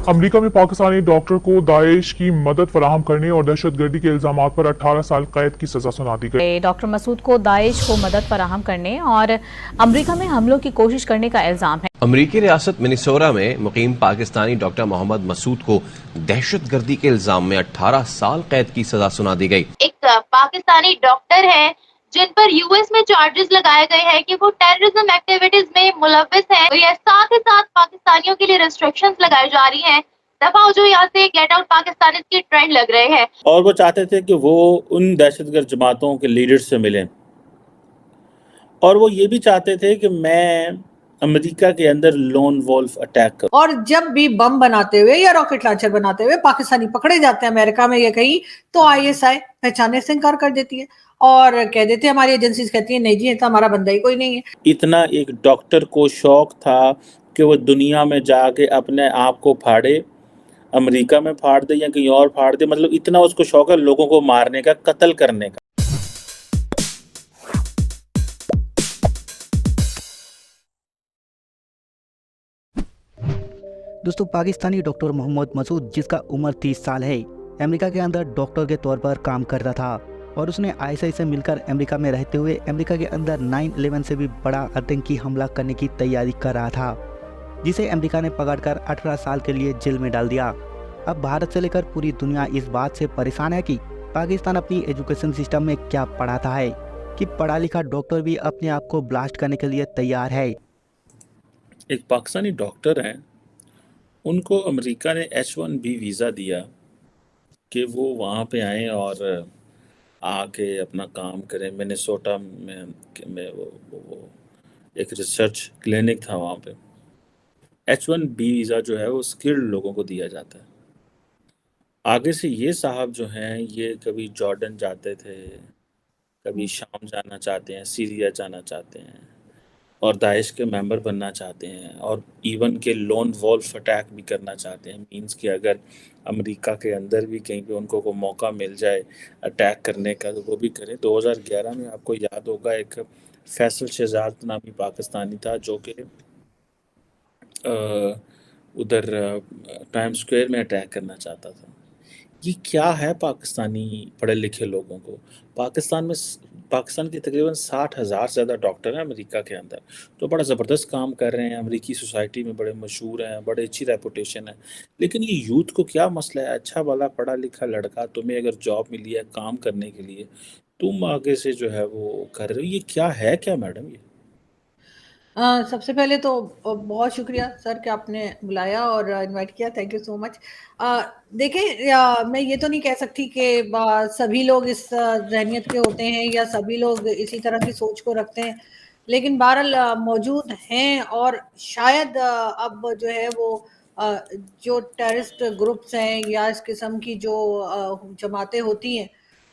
America में Pakistani doctor को Daesh की मदद फराहम करने और दहशतगर्दी के इल्जामात पर 18 साल कैद की सजा सुना दी गई। डॉक्टर मसूद को दाइश को मदद फराहम करने और अमेरिका में हमलों की कोशिश करने का इल्जाम है। अमरीकी रियासत मिनेसोटा में मुकीम पाकिस्तानी डॉक्टर मोहम्मद मसूद को दहशतगर्दी के इल्जाम में 18 साल कैद की सजा सुना दी गई। एक पाकिस्तानी डॉक्टर है जिन पर यूएस में चार्जेस लगाए गए हैं कि वो टेररिज्म एक्टिविटीज में मुलव्विस हैं। तो ये साथ ही साथ पाकिस्तानियों के लिए रिस्ट्रिक्शंस लगाई जा रही हैं। दफा हो जो यहाँ से गेट आउट पाकिस्तान की ट्रेंड लग रहे हैं। और वो चाहते थे कि वो उन दहशतगर्द जमातों के लीडर्स से मिलें और वो ये भी चाहते थे कि मैं अमेरिका के अंदर लोन वॉल्फ अटैक करूं। और जब भी बम बनाते हुए या रॉकेट लॉन्चर बनाते हुए पाकिस्तानी पकड़े जाते हैं अमेरिका में या कहीं, तो आईएसआई पहचानने से इनकार कर देती है और कह देते हैं, हमारी एजेंसीज कहती है नहीं जी, ये तो हमारा बंदा ही कोई नहीं है। इतना एक डॉक्टर को शौक था कि वो दुनिया में जाके अपने आप को फाड़े, अमेरिका में फाड़ दे या कहीं और फाड़ दे, मतलब इतना उसको शौक है लोगों को मारने का, कत्ल करने का। दोस्तों, पाकिस्तानी डॉक्टर मोहम्मद मसूद, जिसका उम्र 30 साल है, अमेरिका के अंदर डॉक्टर के तौर पर काम करता था और उसने आईएसआई से मिलकर अमेरिका में रहते हुए अमेरिका के अंदर 9/11 से भी बड़ा आतंकी हमला करने की तैयारी कर रहा था, जिसे अमेरिका ने पकड़कर 18 साल के लिए जेल में डाल दिया। अब भारत से लेकर पूरी दुनिया इस बात से परेशान है कि पाकिस्तान अपनी एजुकेशन सिस्टम में क्या पढ़ाता है कि पढ़ा लिखा डॉक्टर भी अपने आप को ब्लास्ट करने के लिए तैयार है। एक पाकिस्तानी डॉक्टर हैं, उनको अमेरिका ने H1B वीज़ा दिया कि वो वहाँ पे आएँ और आके अपना काम करें। मिनेसोटा में वो एक रिसर्च क्लिनिक था वहाँ पे। H1B वीज़ा जो है वो स्किल्ड लोगों को दिया जाता है। आगे से ये साहब जो हैं, ये कभी जॉर्डन जाते थे, कभी शाम जाना चाहते हैं, सीरिया जाना चाहते हैं और दाइश के मेंबर बनना चाहते हैं और इवन के लोन वॉल्फ अटैक भी करना चाहते हैं। मींस कि अगर अमेरिका के अंदर भी कहीं पे उनको को मौका मिल जाए अटैक करने का तो वो भी करें। 2011 में आपको याद होगा एक फैसल शहजाद नामी पाकिस्तानी था जो कि उधर टाइम स्क्वायर में अटैक करना चाहता था। ये क्या है पाकिस्तानी पढ़े लिखे लोगों को? पाकिस्तान के तकरीबन 60,000 से ज़्यादा डॉक्टर हैं अमेरिका के अंदर, तो बड़ा ज़बरदस्त काम कर रहे हैं, अमेरिकी सोसाइटी में बड़े मशहूर हैं, बड़े अच्छी रेपुटेशन है। लेकिन ये यूथ को क्या मसला है? अच्छा वाला पढ़ा लिखा लड़का, तुम्हें अगर जॉब मिली है काम करने के लिए, तुम आगे से जो है वो कर रहे हो, ये क्या है क्या मैडम ये? सबसे पहले तो बहुत शुक्रिया सर कि आपने बुलाया और इनवाइट किया, थैंक यू सो मच। देखिए, मैं ये तो नहीं कह सकती कि सभी लोग इस जहनियत के होते हैं या सभी लोग इसी तरह की सोच को रखते हैं, लेकिन बहरहाल मौजूद हैं और शायद अब जो है वो जो टेररिस्ट ग्रुप्स हैं या इस किस्म की जो जमातें होती हैं,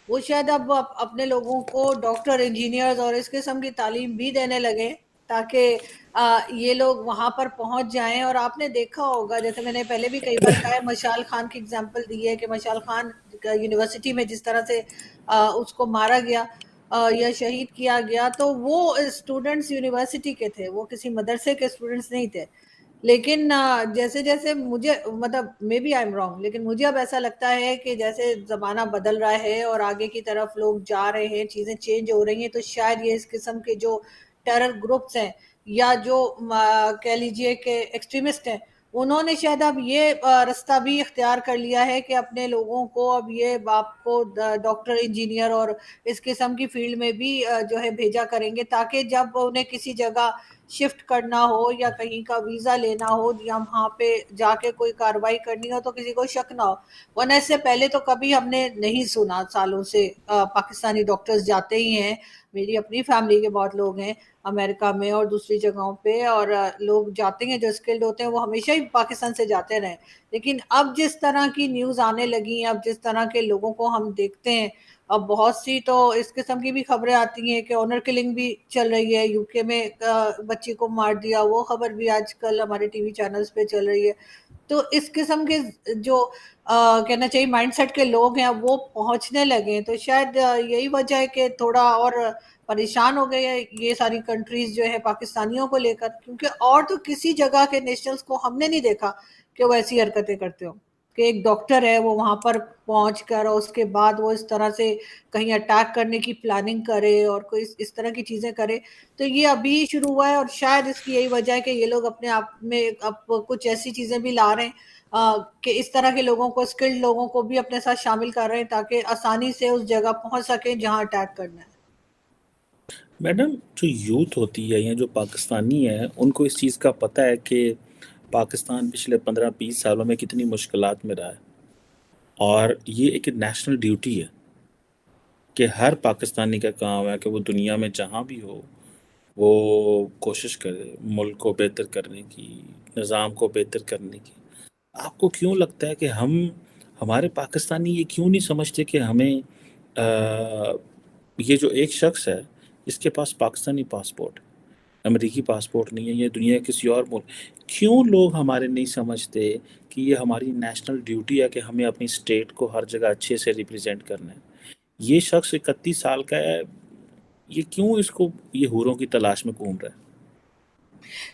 वो शायद अब अपने लोगों को डॉक्टर, इंजीनियर्स और इस किस्म की तालीम भी देने लगे ताकि ये लोग वहां पर पहुंच जाएं। और आपने देखा होगा, जैसे मैंने पहले भी कई बार कहा है, मशाल खान की एग्जांपल दी है कि मशाल खान यूनिवर्सिटी में जिस तरह से उसको मारा गया या शहीद किया गया, तो वो स्टूडेंट्स यूनिवर्सिटी के थे, वो किसी मदरसे के स्टूडेंट्स नहीं थे। लेकिन जैसे जैसे मुझे, मतलब maybe I am wrong, लेकिन मुझे अब ऐसा लगता है कि जैसे ज़माना बदल रहा है और आगे की तरफ लोग जा रहे हैं, चीज़ें चेंज हो रही हैं, तो शायद ये इस किस्म के जो टेरर ग्रुप्स हैं या जो कह लीजिए कि एक्सट्रीमिस्ट हैं, उन्होंने शायद अब ये रास्ता भी इख्तियार कर लिया है कि अपने लोगों को अब ये आपको डॉक्टर, इंजीनियर और इस किस्म की फील्ड में भी जो है भेजा करेंगे, ताकि जब उन्हें किसी जगह शिफ्ट करना हो या कहीं का वीज़ा लेना हो या वहाँ पे जाके कोई कार्रवाई करनी हो तो किसी को शक ना हो। वरना इससे पहले तो कभी हमने नहीं सुना, सालों से पाकिस्तानी डॉक्टर्स जाते ही हैं। मेरी अपनी फैमिली के बहुत लोग हैं अमेरिका में और दूसरी जगहों पे, और लोग जाते हैं जो स्किल्ड होते हैं, वो हमेशा ही पाकिस्तान से जाते रहे। लेकिन अब जिस तरह की न्यूज़ आने लगी हैं, अब जिस तरह के लोगों को हम देखते हैं, अब बहुत सी तो इस किस्म की भी खबरें आती हैं कि ऑनर किलिंग भी चल रही है, यूके में बच्ची को मार दिया, वो खबर भी आजकल हमारे टीवी चैनल्स पे चल रही है। तो इस किस्म के जो कहना चाहिए माइंडसेट के लोग हैं वो पहुंचने लगे हैं, तो शायद यही वजह है कि थोड़ा और परेशान हो गए हैं ये सारी कंट्रीज जो है पाकिस्तानियों को लेकर, क्योंकि और तो किसी जगह के नेशनल्स को हमने नहीं देखा कि वो ऐसी हरकतें करते हो, कि एक डॉक्टर है वो वहां पर पहुंच कर और उसके बाद वो इस तरह से कहीं अटैक करने की प्लानिंग करे और कोई इस तरह की चीजें करे। तो ये अभी शुरू हुआ है और शायद इसकी यही वजह है कि ये लोग अपने आप में अब कुछ ऐसी चीजें भी ला रहे हैं कि इस तरह के लोगों को, स्किल्ड लोगों को भी अपने साथ शामिल कर रहे हैं ताकि आसानी से उस जगह पहुंच सके जहां अटैक करना है। मैडम, जो यूथ होती है या जो पाकिस्तानी है, उनको इस चीज़ का पता है कि पाकिस्तान पिछले 15-20 सालों में कितनी मुश्किलात में रहा है, और ये एक नेशनल ड्यूटी है कि हर पाकिस्तानी का काम है कि वो दुनिया में जहाँ भी हो वो कोशिश करे मुल्क को बेहतर करने की, निज़ाम को बेहतर करने की। आपको क्यों लगता है कि हमारे पाकिस्तानी ये क्यों नहीं समझते कि हमें ये जो एक शख्स है, इसके पास पाकिस्तानी पासपोर्ट, अमेरिकी पासपोर्ट नहीं है, ये दुनिया के किसी और मुल्क, क्यों लोग हमारे नहीं समझते कि ये हमारी नेशनल ड्यूटी है कि हमें अपनी स्टेट को हर जगह अच्छे से रिप्रेजेंट करना है। ये शख्स 31 साल का है, ये क्यों इसको ये हूरों की तलाश में घूम रहा है?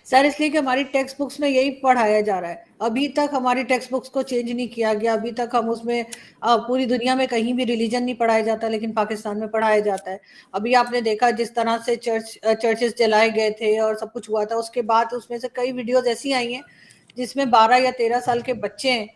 सर इसलिए कि हमारी टेक्स्ट बुक्स में यही पढ़ाया जा रहा है। अभी तक हमारी टेक्स्ट बुक्स को चेंज नहीं किया गया। अभी तक हम उसमें पूरी दुनिया में कहीं भी रिलीजन नहीं पढ़ाया जाता, लेकिन पाकिस्तान में पढ़ाया जाता है। अभी आपने देखा जिस तरह से चर्चेस जलाए गए थे और सब कुछ हुआ था, उसके बाद उसमें से कई वीडियोज ऐसी आई हैं जिसमें 12 या 13 साल के बच्चे हैं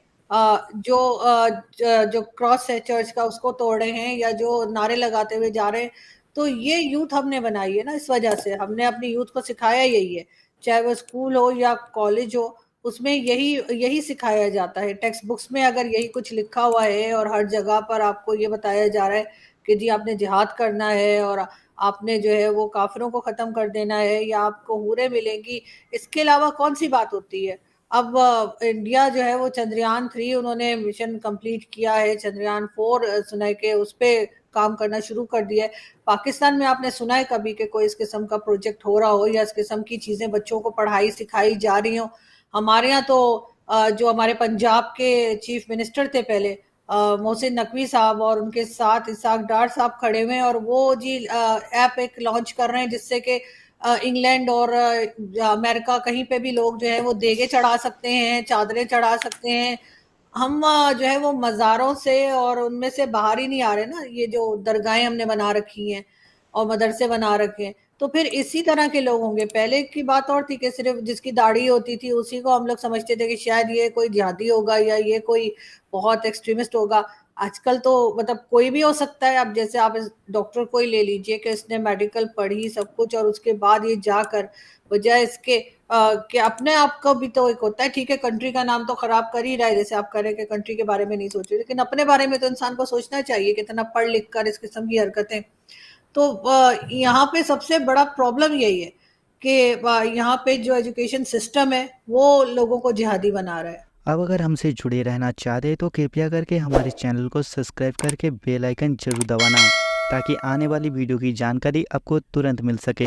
जो क्रॉस है चर्च का उसको तोड़ रहे हैं या जो नारे लगाते हुए जा रहे हैं। तो ये यूथ हमने बनाई है ना, इस वजह से हमने अपनी यूथ को सिखाया यही है, चाहे वो स्कूल हो या कॉलेज हो, उसमें यही सिखाया जाता है। टेक्स्ट बुक्स में अगर यही कुछ लिखा हुआ है और हर जगह पर आपको ये बताया जा रहा है कि जी आपने जिहाद करना है और आपने जो है वो काफिरों को खत्म कर देना है या आपको हूरें मिलेंगी, इसके अलावा कौन सी बात होती है। अब इंडिया जो है वो चंद्रयान 3 उन्होंने मिशन कंप्लीट किया है, चंद्रयान 4 सुना के उस पर काम करना शुरू कर दिया है। पाकिस्तान में आपने सुना है कभी कि कोई इस किस्म का प्रोजेक्ट हो रहा हो या इस किस्म की चीजें बच्चों को पढ़ाई सिखाई जा रही हो? हमारे यहाँ तो जो हमारे पंजाब के चीफ मिनिस्टर थे पहले, मोहसिन नकवी साहब, और उनके साथ इसाक डार साहब खड़े हुए हैं और वो जी ऐप एक लॉन्च कर रहे हैं जिससे कि इंग्लैंड और अमेरिका कहीं पे भी लोग जो है वो देगे चढ़ा सकते हैं, चादरें चढ़ा सकते हैं। हम जो है वो मज़ारों से और उनमें से बाहर ही नहीं आ रहे ना, ये जो दरगाहें हमने बना रखी हैं और मदरसे बना रखे हैं। तो फिर इसी तरह के लोग होंगे। पहले की बात और थी कि सिर्फ जिसकी दाढ़ी होती थी उसी को हम लोग समझते थे कि शायद ये कोई जिहादी होगा या ये कोई बहुत एक्सट्रीमिस्ट होगा। आजकल तो मतलब कोई भी हो सकता है। अब जैसे आप इस डॉक्टर को ही ले लीजिए कि इसने मेडिकल पढ़ी सब कुछ और उसके बाद ये जाकर बजाय इसके कि अपने आप का भी तो एक होता है, ठीक है कंट्री का नाम तो खराब कर ही रहा है जैसे आप करें कि कंट्री के बारे में नहीं सोच रहे, लेकिन अपने बारे में तो इंसान को सोचना चाहिए कितना पढ़ लिख कर इस किस्म की हरकतें। तो यहाँ पे सबसे बड़ा प्रॉब्लम यही है कि यहाँ पे जो एजुकेशन सिस्टम है वो लोगों को जिहादी बना रहा है। अब अगर हमसे जुड़े रहना चाहते तो कृपया करके हमारे चैनल को सब्सक्राइब करके बेल आइकन जरूर दबाना ताकि आने वाली वीडियो की जानकारी आपको तुरंत मिल सके।